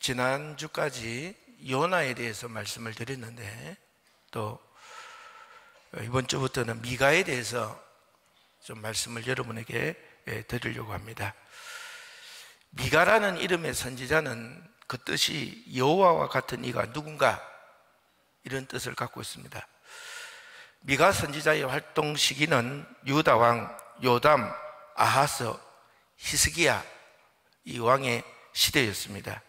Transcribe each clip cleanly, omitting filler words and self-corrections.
지난주까지 요나에 대해서 말씀을 드렸는데, 또 이번 주부터는 미가에 대해서 좀 말씀을 여러분에게 드리려고 합니다. 미가라는 이름의 선지자는 그 뜻이 여호와와 같은 이가 누군가, 이런 뜻을 갖고 있습니다. 미가 선지자의 활동 시기는 유다 왕 요담, 아하스, 히스기야 이 왕의 시대였습니다.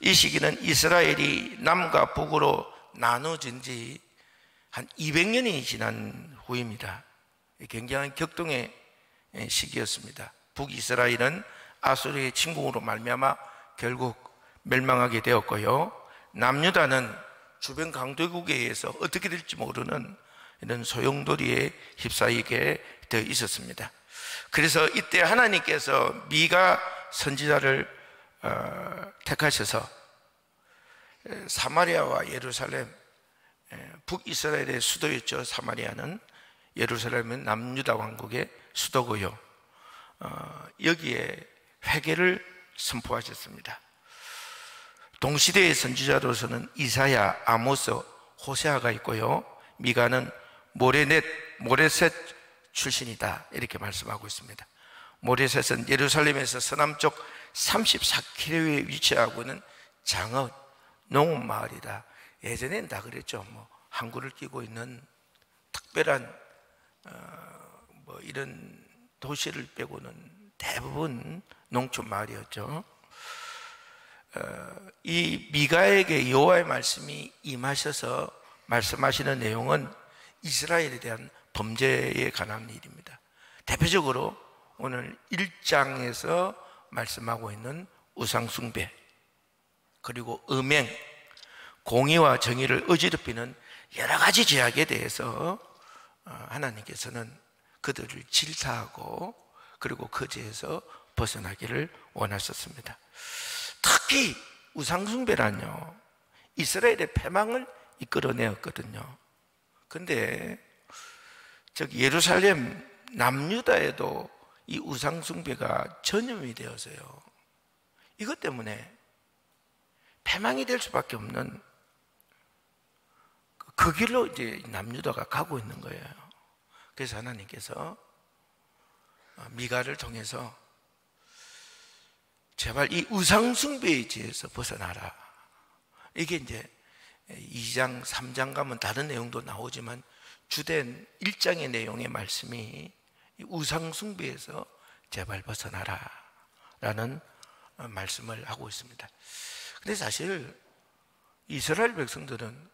이 시기는 이스라엘이 남과 북으로 나눠진 지 한 200년이 지난 후입니다. 굉장한 격동의 시기였습니다. 북이스라엘은 아수르의 침공으로 말미암아 결국 멸망하게 되었고요, 남유다는 주변 강대국에 의해서 어떻게 될지 모르는 이런 소용돌이에 휩싸이게 되어 있었습니다. 그래서 이때 하나님께서 미가 선지자를 택하셔서 사마리아와 예루살렘, 북이스라엘의 수도였죠. 사마리아는, 예루살렘은 남유다 왕국의 수도고요, 여기에 회개를 선포하셨습니다. 동시대의 선지자로서는 이사야, 아모스, 호세아가 있고요, 미가는 모레셋 출신이다, 이렇게 말씀하고 있습니다. 모레셋은 예루살렘에서 서남쪽 34km에 위치하고 있는 장읍, 농업 마을이다. 예전엔 다 그랬죠. 항구를 끼고 있는 특별한 이런 도시를 빼고는 대부분 농촌 마을이었죠. 이 미가에게 여호와의 말씀이 임하셔서 말씀하시는 내용은 이스라엘에 대한 범죄에 관한 일입니다. 대표적으로 오늘 1장에서 말씀하고 있는 우상숭배, 그리고 음행, 공의와 정의를 어지럽히는 여러 가지 죄악에 대해서 하나님께서는 그들을 질타하고 그리고 그 죄에서 벗어나기를 원하셨습니다. 특히 우상숭배란요, 이스라엘의 패망을 이끌어내었거든요. 근데 저기 예루살렘 남유다에도 이 우상숭배가 전염이 되어서요, 이것 때문에 패망이 될 수밖에 없는 그 길로 이제 남유다가 가고 있는 거예요. 그래서 하나님께서 미가를 통해서 제발 이 우상숭배의 죄에서 벗어나라. 이게 이제 2장, 3장 가면 다른 내용도 나오지만 주된 1장의 내용의 말씀이 이 우상숭배에서 제발 벗어나라 라는 말씀을 하고 있습니다. 근데 사실 이스라엘 백성들은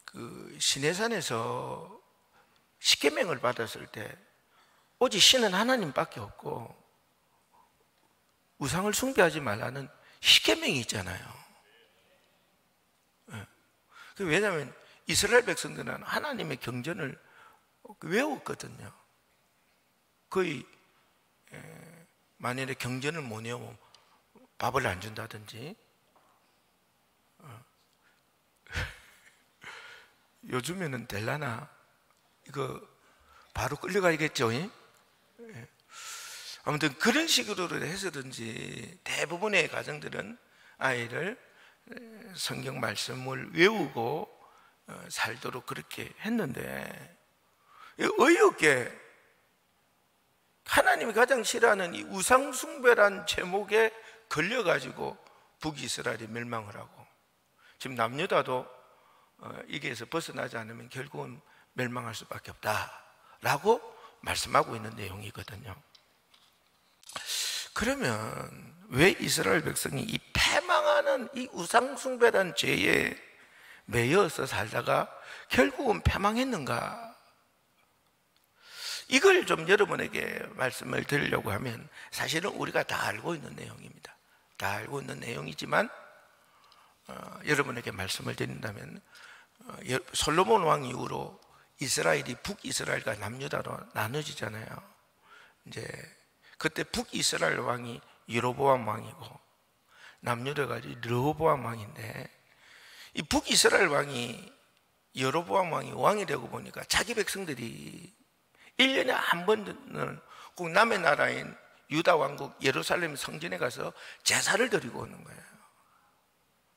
그 시내산에서 십계명을 받았을 때 오직 신은 하나님밖에 없고 우상을 숭배하지 말라는 십계명이 있잖아요. 왜냐하면 이스라엘 백성들은 하나님의 경전을 외웠거든요. 거의 만일에 경전을 못 외우면 밥을 안 준다든지, 요즘에는 될라나? 이거 바로 끌려가야겠죠? 아무튼 그런 식으로 해서든지 대부분의 가정들은 아이를 성경 말씀을 외우고 살도록 그렇게 했는데, 어이없게 하나님이 가장 싫어하는 이 우상숭배란 제목에 걸려가지고 북이스라엘이 멸망을 하고, 지금 남유다도 이게서 벗어나지 않으면 결국은 멸망할 수밖에 없다라고 말씀하고 있는 내용이거든요. 그러면 왜 이스라엘 백성이 이 패망하는 이 우상숭배란 죄에 매여서 살다가 결국은 패망했는가? 이걸 좀 여러분에게 말씀을 드리려고 하면, 사실은 우리가 다 알고 있는 내용입니다. 다 알고 있는 내용이지만 여러분에게 말씀을 드린다면, 솔로몬 왕 이후로 이스라엘이 북이스라엘과 남유다로 나눠지잖아요. 이제 그때 북이스라엘 왕이 여로보암 왕이고 남유다가 르호보암 왕인데, 이 북이스라엘 왕이 여로보암 왕이 되고 보니까 자기 백성들이 1년에 한 번은 꼭 남의 나라인 유다 왕국 예루살렘 성전에 가서 제사를 드리고 오는 거예요.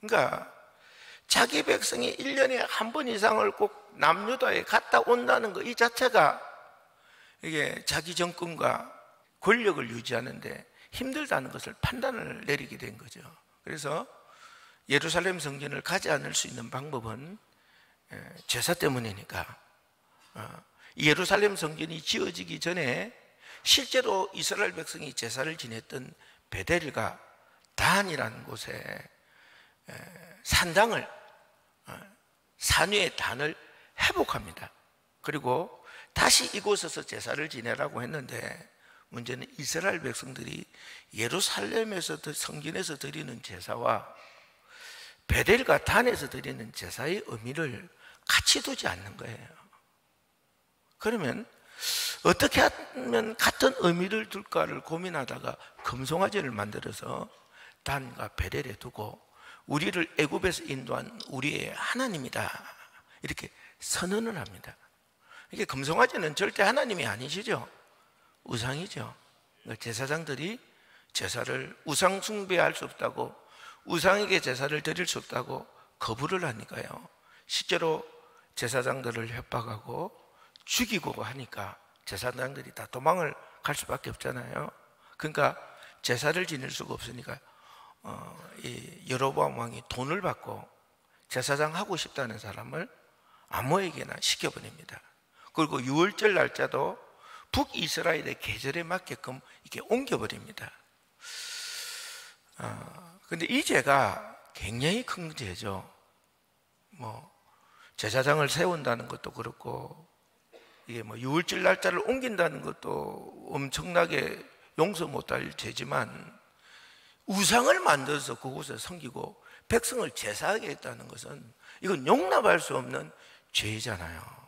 그러니까 자기 백성이 1년에 한 번 이상을 꼭 남유다에 갔다 온다는 거 이 자체가 이게 자기 정권과 권력을 유지하는데 힘들다는 것을 판단을 내리게 된 거죠. 그래서 예루살렘 성전을 가지 않을 수 있는 방법은 제사 때문이니까 예루살렘 성전이 지어지기 전에 실제로 이스라엘 백성이 제사를 지냈던 베델과 단이라는 곳에 산당을 산 위의 단을 회복합니다. 그리고 다시 이곳에서 제사를 지내라고 했는데 문제는 이스라엘 백성들이 예루살렘에서 성전에서 드리는 제사와 베델과 단에서 드리는 제사의 의미를 같이 두지 않는 거예요. 그러면 어떻게 하면 같은 의미를 둘까를 고민하다가 금송아지를 만들어서 단과 베델에 두고 우리를 애굽에서 인도한 우리의 하나님이다 이렇게 선언을 합니다. 이게 금송아지는 절대 하나님이 아니시죠. 우상이죠. 제사장들이 제사를 우상 숭배할 수 없다고, 우상에게 제사를 드릴 수 없다고 거부를 하니까요, 실제로 제사장들을 협박하고 죽이고 하니까 제사장들이 다 도망을 갈 수밖에 없잖아요. 그러니까 제사를 지낼 수가 없으니까 이 여로보암 왕이 돈을 받고 제사장 하고 싶다는 사람을 아무에게나 시켜버립니다. 그리고 유월절 날짜도 북이스라엘의 계절에 맞게끔 이렇게 옮겨버립니다. 근데 이 죄가 굉장히 큰 죄죠. 제사장을 세운다는 것도 그렇고, 이게 유월절 날짜를 옮긴다는 것도 엄청나게 용서 못할 죄지만, 우상을 만들어서 그곳에 섬기고 백성을 제사하게 했다는 것은 이건 용납할 수 없는 죄잖아요.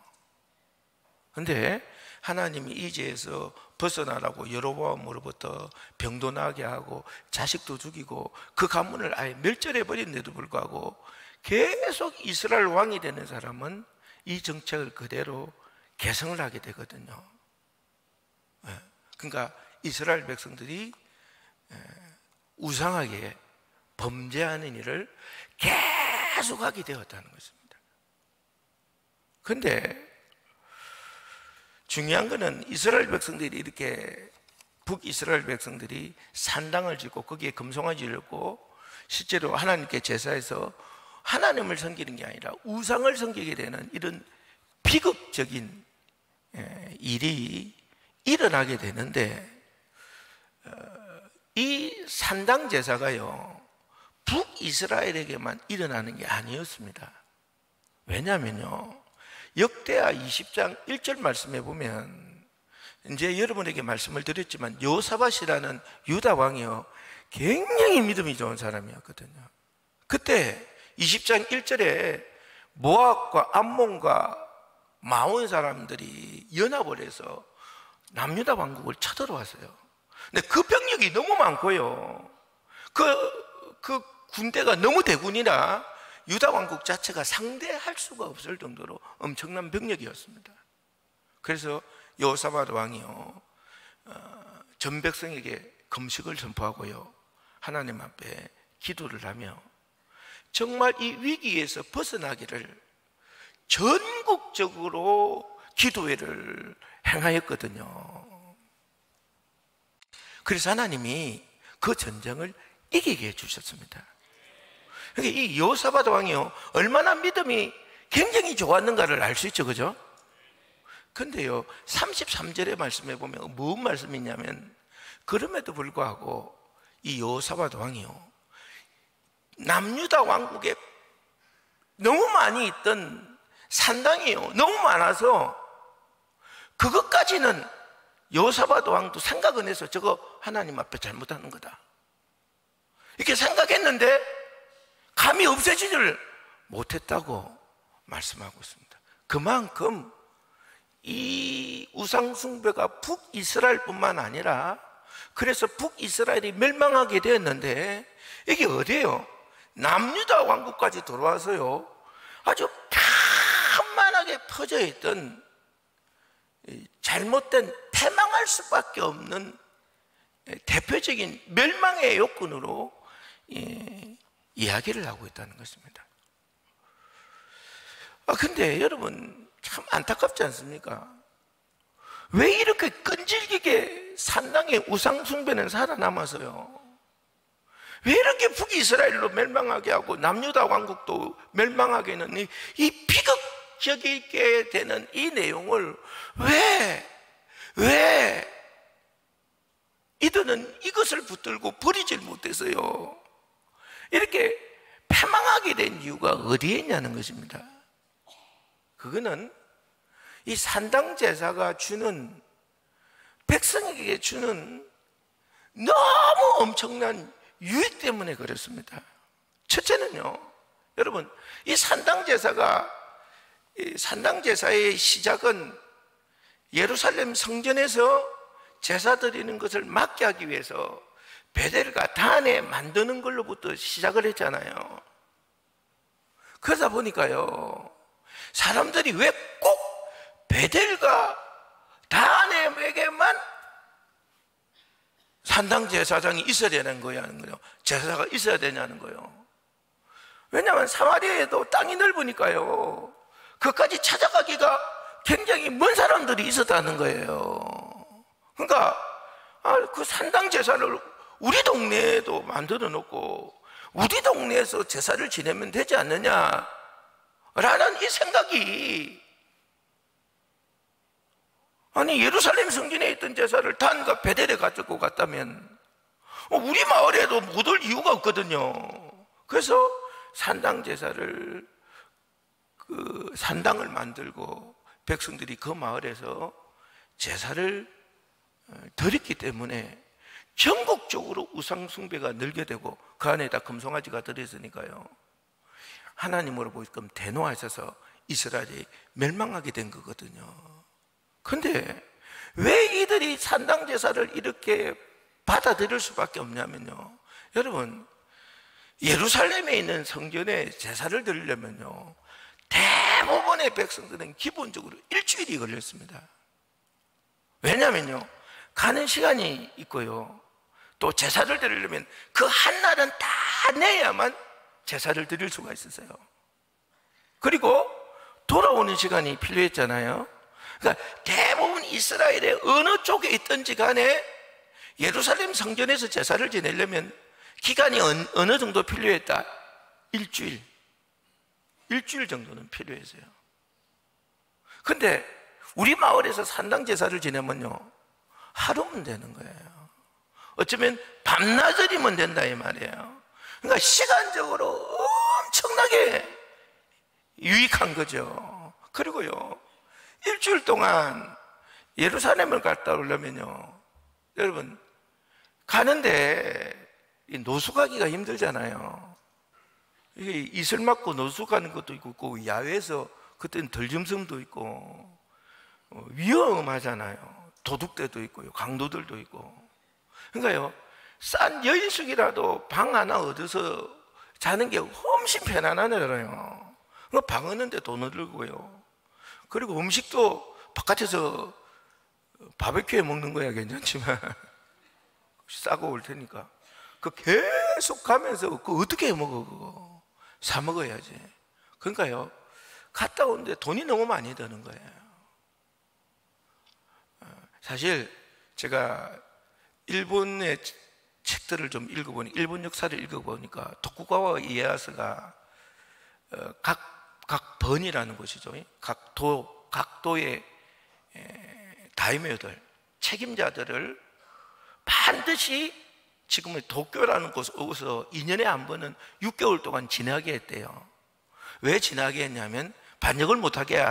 근데 하나님이 이 죄에서 벗어나라고 여로보암으로부터 병도 나게 하고 자식도 죽이고 그 가문을 아예 멸절해 버린데도 불구하고 계속 이스라엘 왕이 되는 사람은 이 정책을 그대로 계승을 하게 되거든요. 그러니까 이스라엘 백성들이 우상하게 범죄하는 일을 계속하게 되었다는 것입니다. 그런데 중요한 것은 이스라엘 백성들이 이렇게, 북이스라엘 백성들이 산당을 짓고 거기에 금송아지를 얹고 실제로 하나님께 제사해서 하나님을 섬기는 게 아니라 우상을 섬기게 되는 이런 비극적인 일이 일어나게 되는데, 이 산당 제사가요 북이스라엘에게만 일어나는 게 아니었습니다. 왜냐하면요, 역대하 20장 1절 말씀에 보면, 이제 여러분에게 말씀을 드렸지만 여호사밧이라는 유다 왕이요 굉장히 믿음이 좋은 사람이었거든요. 그때 20장 1절에 모압과 암몬과 마온 사람들이 연합을 해서 남유다 왕국을 쳐들어왔어요. 근데 그 병력이 너무 많고요, 그 군대가 너무 대군이라 유다 왕국 자체가 상대할 수가 없을 정도로 엄청난 병력이었습니다. 그래서 여호사밧 왕이요 전 백성에게 금식을 선포하고요 하나님 앞에 기도를 하며 정말 이 위기에서 벗어나기를 전국적으로 기도회를 행하였거든요. 그래서 하나님이 그 전쟁을 이기게 해주셨습니다. 이 여호사밧 왕이요 얼마나 믿음이 굉장히 좋았는가를 알 수 있죠, 그죠? 근데요 33절의 말씀에 보면 무슨 말씀이 있냐면, 그럼에도 불구하고 이 여호사밧 왕이요 남유다 왕국에 너무 많이 있던 산당이요 너무 많아서 그것까지는 여호사밧 왕도 생각은 해서 저거 하나님 앞에 잘못하는 거다 이렇게 생각했는데 감히 없애지를 못했다고 말씀하고 있습니다. 그만큼 이 우상숭배가 북이스라엘뿐만 아니라, 그래서 북이스라엘이 멸망하게 되었는데 이게 어디예요? 남유다 왕국까지 돌아와서요 아주 편만하게 퍼져 있던 잘못된 패망할 수밖에 없는 대표적인 멸망의 요건으로 이야기를 하고 있다는 것입니다. 근데 여러분 참 안타깝지 않습니까? 왜 이렇게 끈질기게 산당의 우상 숭배는 살아남아서요? 왜 이렇게 북이스라엘로 멸망하게 하고 남유다 왕국도 멸망하게 하는 이 비극적이게 되는 이 내용을 왜 이들은 이것을 붙들고 버리질 못해서요 이렇게 패망하게 된 이유가 어디에 있냐는 것입니다. 그거는 이 산당 제사가 주는, 백성에게 주는 너무 엄청난 유익 때문에 그렇습니다. 첫째는요, 여러분, 이 산당 제사의 시작은 예루살렘 성전에서 제사 드리는 것을 막게 하기 위해서 베델과 단에 만드는 걸로부터 시작을 했잖아요. 그러다 보니까요, 사람들이 왜 꼭 베델과 단에게만 산당 제사장이 있어야 되는 거냐는 거예요. 제사가 있어야 되냐는 거예요. 왜냐하면 사마리아에도 땅이 넓으니까요, 그까지 찾아가기가 굉장히 먼 사람들이 있었다는 거예요. 그러니까 그 산당 제사를 우리 동네에도 만들어 놓고 우리 동네에서 제사를 지내면 되지 않느냐라는 이 생각이, 아니 예루살렘 성전에 있던 제사를 단과 베델에 가지고 갔다면 우리 마을에도 못 올 이유가 없거든요. 그래서 산당 제사를, 그 산당을 만들고 백성들이 그 마을에서 제사를 드렸기 때문에 전국적으로 우상 숭배가 늘게 되고 그 안에다 금송아지가 들어있으니까요, 하나님으로 보시면 대노하셔서 이스라엘이 멸망하게 된 거거든요. 근데 왜 이들이 산당 제사를 이렇게 받아들일 수밖에 없냐면요, 여러분, 예루살렘에 있는 성전에 제사를 드리려면요, 대부분의 백성들은 기본적으로 일주일이 걸렸습니다. 왜냐면요, 가는 시간이 있고요, 또 제사를 드리려면 그 한날은 다 내야만 제사를 드릴 수가 있었어요. 그리고 돌아오는 시간이 필요했잖아요. 그러니까 대부분 이스라엘의 어느 쪽에 있든지 간에 예루살렘 성전에서 제사를 지내려면 기간이 어느 정도 필요했다? 일주일 정도는 필요했어요. 근데 우리 마을에서 산당 제사를 지내면요, 하루면 되는 거예요. 어쩌면 밤낮이면 된다 이 말이에요. 그러니까 시간적으로 엄청나게 유익한 거죠. 그리고요, 일주일 동안 예루살렘을 갔다 오려면요, 여러분, 가는데 노수 가기가 힘들잖아요. 이게 이슬 맞고 노수 가는 것도 있고, 야외에서 그때는 들짐승도 있고 위험하잖아요. 도둑대도 있고요, 강도들도 있고. 그러니까요, 싼 여인숙이라도 방 하나 얻어서 자는 게 훨씬 편안하잖아요. 방 얻는데 돈을 들고요, 그리고 음식도 바깥에서 바베큐에 먹는 거야 괜찮지만 싸고 올 테니까 그 계속 가면서 그거 어떻게 해 먹어, 그거 사 먹어야지. 그러니까요, 갔다 오는데 돈이 너무 많이 드는 거예요. 사실 제가 일본의 책들을 좀 읽어보니, 일본 역사를 읽어보니까 토쿠가와 이에야스가 각 번이라는 곳이죠. 각 도의 다이묘들, 책임자들을 반드시 지금의 도쿄라는 곳에서 2년에 한 번은 6개월 동안 지나게 했대요. 왜 지나게 했냐면 반역을 못하게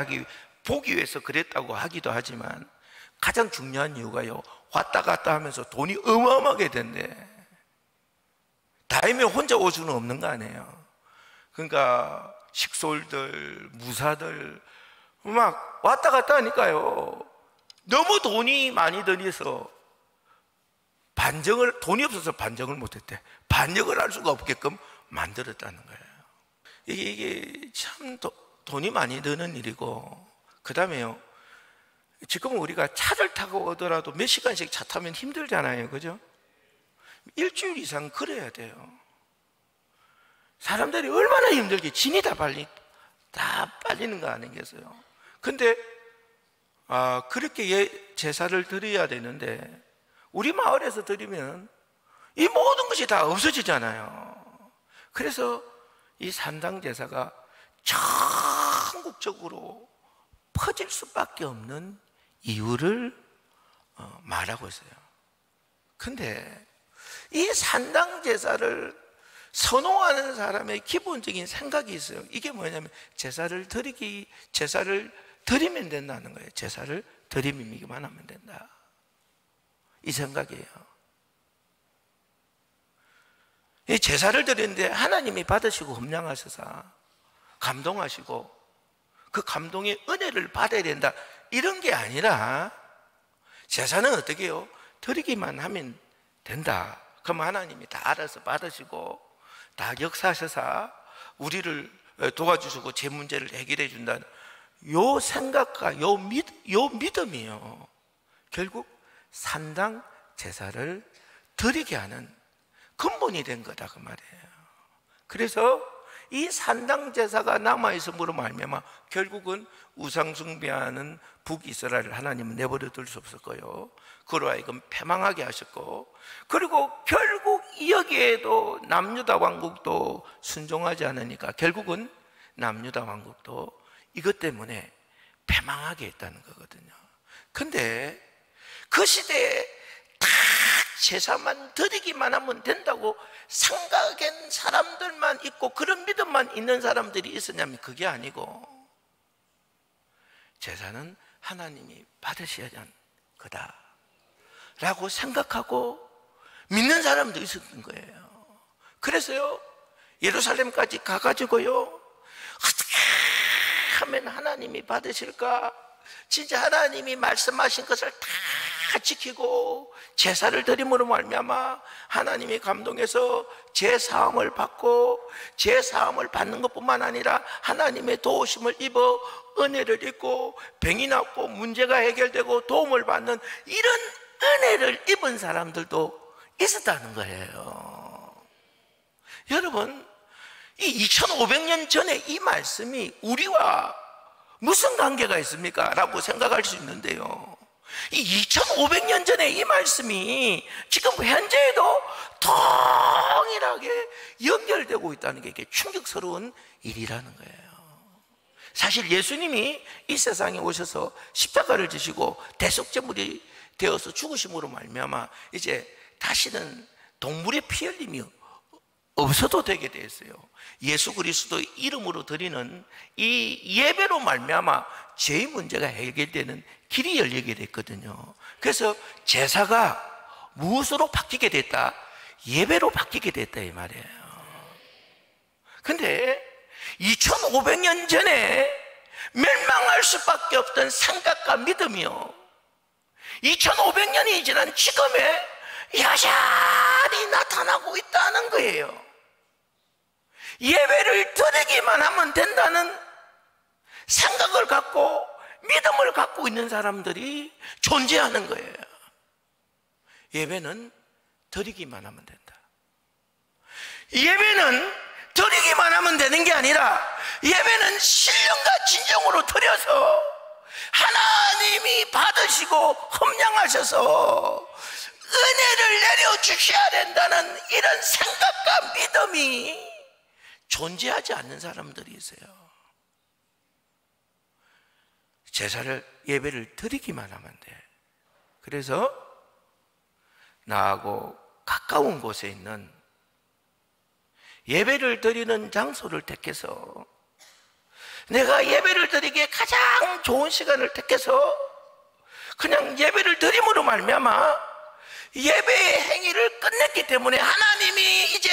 보기 위해서 그랬다고 하기도 하지만 가장 중요한 이유가요, 왔다 갔다 하면서 돈이 어마어마하게 된대. 다이묘 혼자 올 수는 없는 거 아니에요. 그러니까 식솔들, 무사들 막 왔다 갔다 하니까요, 너무 돈이 많이 들여서 돈이 없어서 반정을 못했대. 반역을 할 수가 없게끔 만들었다는 거예요. 이게 참 돈이 많이 드는 일이고, 그 다음에요, 지금은 우리가 차를 타고 오더라도 몇 시간씩 차 타면 힘들잖아요, 그죠? 일주일 이상 걸어야 돼요. 사람들이 얼마나 힘들게 진이 다 빨리는 거 아니겠어요? 근데 그렇게 제사를 드려야 되는데 우리 마을에서 드리면 이 모든 것이 다 없어지잖아요. 그래서 이 산당 제사가 전국적으로 퍼질 수밖에 없는 이유를 말하고 있어요. 근데 이 산당 제사를 선호하는 사람의 기본적인 생각이 있어요. 이게 뭐냐면 제사를 드리면 된다는 거예요. 제사를 드리기만 하면 된다, 이 생각이에요. 이 제사를 드리는데 하나님이 받으시고 흠양하셔서 감동하시고 그 감동의 은혜를 받아야 된다, 이런 게 아니라 제사는 어떻게 해요? 드리기만 하면 된다. 그럼 하나님이 다 알아서 받으시고 다 역사하셔서 우리를 도와주시고 제 문제를 해결해 준다는 요 생각과 요 믿음이요, 결국 산당 제사를 드리게 하는 근본이 된 거다, 그 말이에요. 그래서 이 산당 제사가 남아있음으로 말미암아 결국은 우상 숭배하는 북이스라엘을 하나님은 내버려 둘 수 없었고요, 그로 하여금 패망하게 하셨고, 그리고 결국 여기에도 남유다 왕국도 순종하지 않으니까 결국은 남유다 왕국도 이것 때문에 패망하게 했다는 거거든요. 근데 그 시대에 다 제사만 드리기만 하면 된다고 생각한 사람들만 있고 그런 믿음만 있는 사람들이 있었냐면 그게 아니고, 제사는 하나님이 받으셔야 하는 거다 라고 생각하고 믿는 사람도 있었던 거예요. 그래서요, 예루살렘까지 가가지고요, 어떻게 하면 하나님이 받으실까, 진짜 하나님이 말씀하신 것을 다 지키고 제사를 드림으로 말미암아 하나님이 감동해서 제사함을 받고, 제사함을 받는 것뿐만 아니라 하나님의 도우심을 입어 은혜를 입고 병이 낫고 문제가 해결되고 도움을 받는 이런 은혜를 입은 사람들도 있었다는 거예요. 여러분, 이 2500년 전에 이 말씀이 우리와 무슨 관계가 있습니까? 라고 생각할 수 있는데요, 이 2500년 전에 이 말씀이 지금 현재에도 동일하게 연결되고 있다는 게 이게 충격스러운 일이라는 거예요. 사실 예수님이 이 세상에 오셔서 십자가를 지시고 대속제물이 되어서 죽으심으로 말미암아 이제 다시는 동물의 피 흘림이 없어도 되게 되었어요. 예수 그리스도의 이름으로 드리는 이 예배로 말미암아 죄의 문제가 해결되는 길이 열리게 됐거든요. 그래서 제사가 무엇으로 바뀌게 됐다? 예배로 바뀌게 됐다, 이 말이에요. 근데 2500년 전에 멸망할 수밖에 없던 생각과 믿음이요, 2500년이 지난 지금에 여전히 나타나고 있다는 거예요. 예배를 드리기만 하면 된다는 생각을 갖고 믿음을 갖고 있는 사람들이 존재하는 거예요. 예배는 드리기만 하면 된다. 예배는 드리기만 하면 되는 게 아니라 예배는 신령과 진정으로 드려서 하나님이 받으시고 흠양하셔서 은혜를 내려주셔야 된다는 이런 생각과 믿음이 존재하지 않는 사람들이 있어요. 제사를, 예배를 드리기만 하면 돼. 그래서 나하고 가까운 곳에 있는 예배를 드리는 장소를 택해서, 내가 예배를 드리기에 가장 좋은 시간을 택해서 그냥 예배를 드림으로 말미암아 예배의 행위를 끝냈기 때문에 하나님이 이제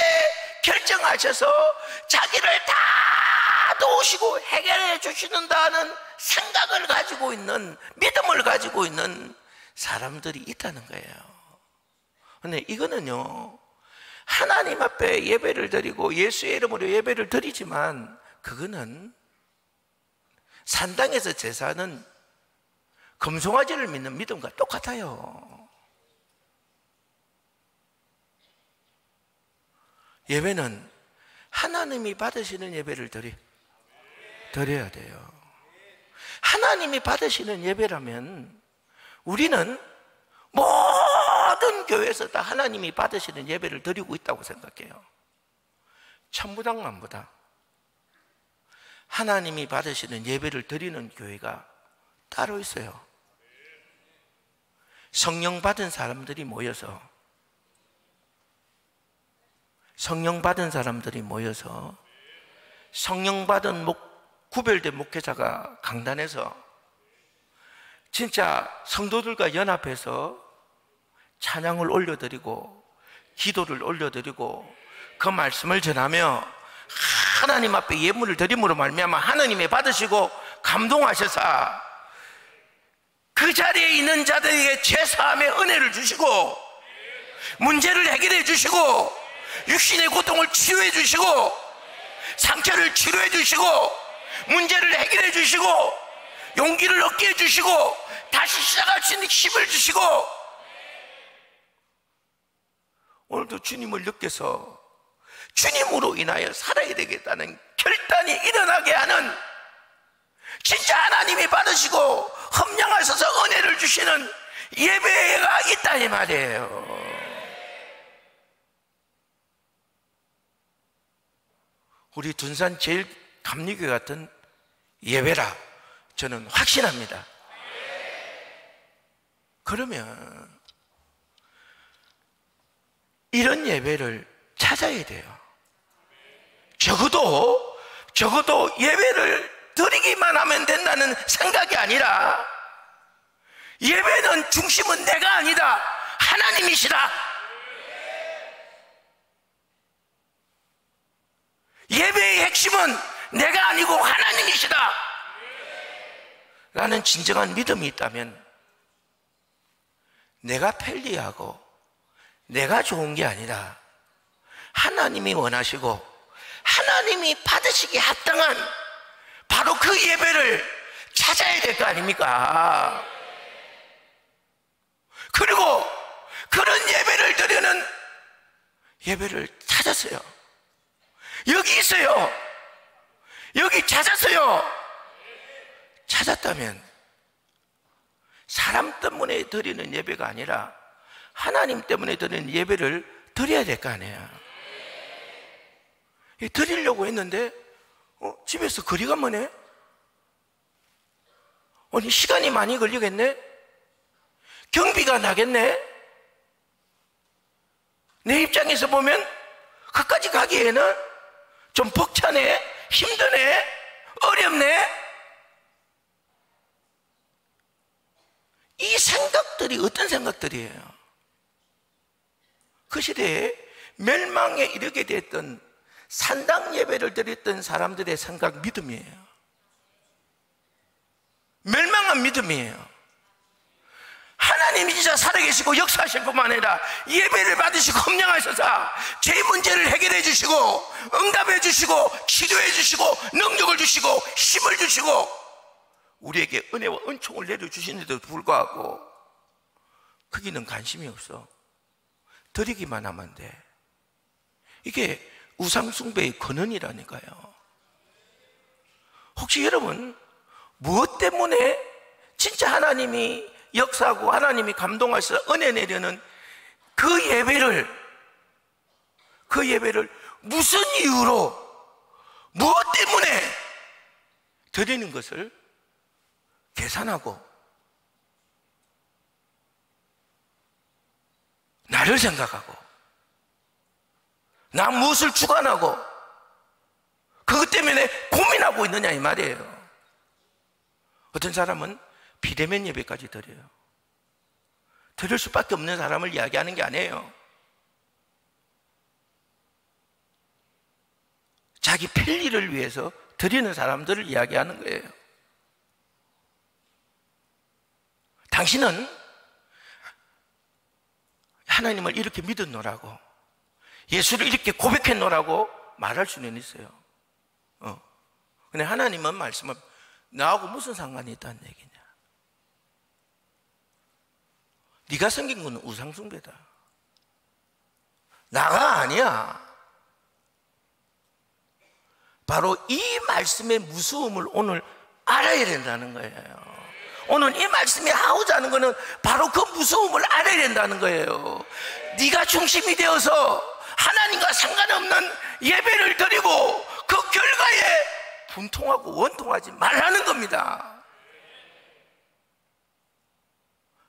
결정하셔서 자기를 다 도우시고 해결해 주시는다는 생각을 가지고 있는, 믿음을 가지고 있는 사람들이 있다는 거예요. 근데 이거는요, 하나님 앞에 예배를 드리고 예수의 이름으로 예배를 드리지만 그거는 산당에서 제사는 금송아지를 믿는 믿음과 똑같아요. 예배는 하나님이 받으시는 예배를 드려야 돼요. 하나님이 받으시는 예배라면 우리는 모든 교회에서 다 하나님이 받으시는 예배를 드리고 있다고 생각해요. 천부당 만부당 하나님이 받으시는 예배를 드리는 교회가 따로 있어요. 성령 받은 사람들이 모여서 성령 받은 구별된 목회자가 강단에서 진짜 성도들과 연합해서 찬양을 올려드리고 기도를 올려드리고 그 말씀을 전하며 하나님 앞에 예물을 드림으로 말미암아 하나님이 받으시고 감동하셔서 그 자리에 있는 자들에게 제사함의 은혜를 주시고 문제를 해결해 주시고 육신의 고통을 치유해 주시고 상처를 치료해 주시고 문제를 해결해 주시고 용기를 얻게 해 주시고 다시 시작할 수 있는 힘을 주시고 오늘도 주님을 느껴서 주님으로 인하여 살아야 되겠다는 결단이 일어나게 하는 진짜 하나님이 받으시고 험량하셔서 은혜를 주시는 예배가 있다 이 말이에요. 우리 둔산 제일 감리교회 같은 예배라 저는 확신합니다. 그러면 이런 예배를 찾아야 돼요. 적어도 예배를 드리기만 하면 된다는 생각이 아니라 예배는 중심은 내가 아니다 하나님이시다. 예배의 핵심은 내가 아니고 하나님이시다 라는 진정한 믿음이 있다면 내가 편리하고 내가 좋은 게 아니라 하나님이 원하시고 하나님이 받으시기에 합당한 바로 그 예배를 찾아야 될 거 아닙니까? 그리고 그런 예배를 드리는 예배를 찾았어요. 여기 있어요. 여기 찾았어요. 찾았다면 사람 때문에 드리는 예배가 아니라 하나님 때문에 드리는 예배를 드려야 될 거 아니에요. 드리려고 했는데 집에서 거리가 머네? 아니 시간이 많이 걸리겠네? 경비가 나겠네? 내 입장에서 보면 그까지 가기에는 좀 벅차네? 힘드네? 어렵네? 이 생각들이 어떤 생각들이에요? 그 시대에 멸망에 이르게 됐던 산당 예배를 드렸던 사람들의 생각, 믿음이에요. 멸망한 믿음이에요. 하나님이 진짜 살아계시고 역사하실 뿐만 아니라 예배를 받으시고 험량하셔서 제 문제를 해결해 주시고 응답해 주시고 치료해 주시고 능력을 주시고 힘을 주시고 우리에게 은혜와 은총을 내려주시는데도 불구하고 거기는 관심이 없어. 드리기만 하면 돼. 이게 우상숭배의 근원이라니까요. 혹시 여러분 무엇 때문에 진짜 하나님이 역사하고 하나님이 감동하셔서 은혜 내려는 그 예배를 무슨 이유로 무엇 때문에 드리는 것을 계산하고 나를 생각하고 나 무엇을 주관하고 그것 때문에 고민하고 있느냐 이 말이에요. 어떤 사람은 비대면 예배까지 드려요. 드릴 수밖에 없는 사람을 이야기하는 게 아니에요. 자기 편리를 위해서 드리는 사람들을 이야기하는 거예요. 당신은 하나님을 이렇게 믿었노라고 예수를 이렇게 고백했노라고 말할 수는 있어요. 근데 하나님은 말씀은 나하고 무슨 상관이 있다는 얘기냐. 네가 섬긴 건 우상숭배다. 나가 아니야. 바로 이 말씀의 무서움을 오늘 알아야 된다는 거예요. 오늘 이 말씀이 하고자 하는 것은 바로 그 무서움을 알아야 된다는 거예요. 네가 중심이 되어서 하나님과 상관없는 예배를 드리고 그 결과에 분통하고 원통하지 말라는 겁니다.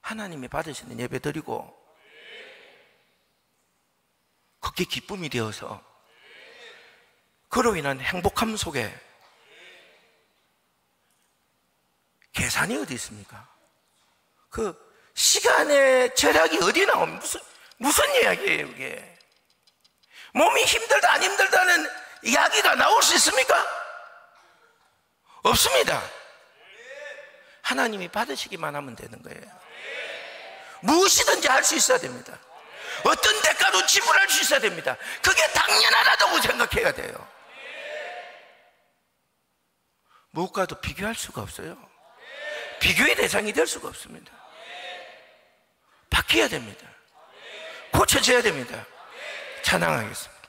하나님이 받으시는 예배 드리고 그게 기쁨이 되어서 그로 인한 행복함 속에 계산이 어디 있습니까? 그 시간의 절약이 어디 나오면 무슨 이야기예요 이게? 몸이 힘들다 안 힘들다는 이야기가 나올 수 있습니까? 없습니다. 하나님이 받으시기만 하면 되는 거예요. 무엇이든지 할 수 있어야 됩니다. 어떤 대가도 지불할 수 있어야 됩니다. 그게 당연하다고 생각해야 돼요. 무엇과도 비교할 수가 없어요. 비교의 대상이 될 수가 없습니다. 바뀌어야 됩니다. 고쳐져야 됩니다. 찬양하겠습니다.